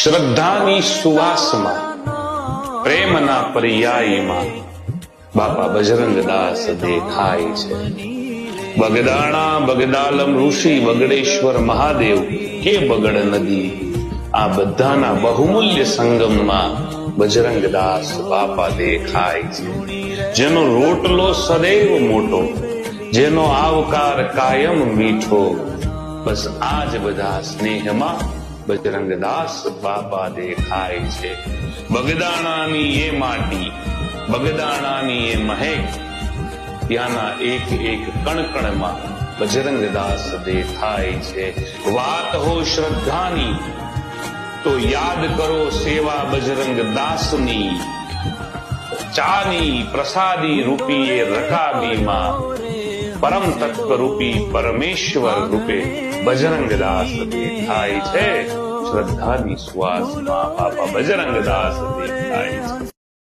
શ્રદ્ધાની સુવાસમાં, પ્રેમના પર્યાયમાં બાપા બજરંગદાસ દેખાય છે. બગદાણા બગદાલમ ઋષિ, બગડેશ્વર મહાદેવ કે બગડ નદી, આ બધાના બહુમૂલ્ય સંગમમાં બજરંગદાસ બાપા દેખાય છે. જેનો રોટલો સદૈવ મોટો, જેનો આવકાર કાયમ મીઠો, બસ આ જ બધા સ્નેહમાં બજરંગદાસ બાપા દેખાય છે. બગદાણાની એ માટી, બગદાણાની એ મહેક, ત્યાંના એક એક કણકણમાં બજરંગદાસ દેખાય છે. વાત હો શ્રદ્ધાની તો યાદ કરો સેવા બજરંગદાસની. ચાની પ્રસાદી રૂપી એ રકાબીમાં પરમ તત્વ રૂપી પરમેશ્વર રૂપે બજરંગદાસ દેખાય છે. શ્રદ્ધાની સુવાસમાં બાપા બજરંગદાસ દેખાય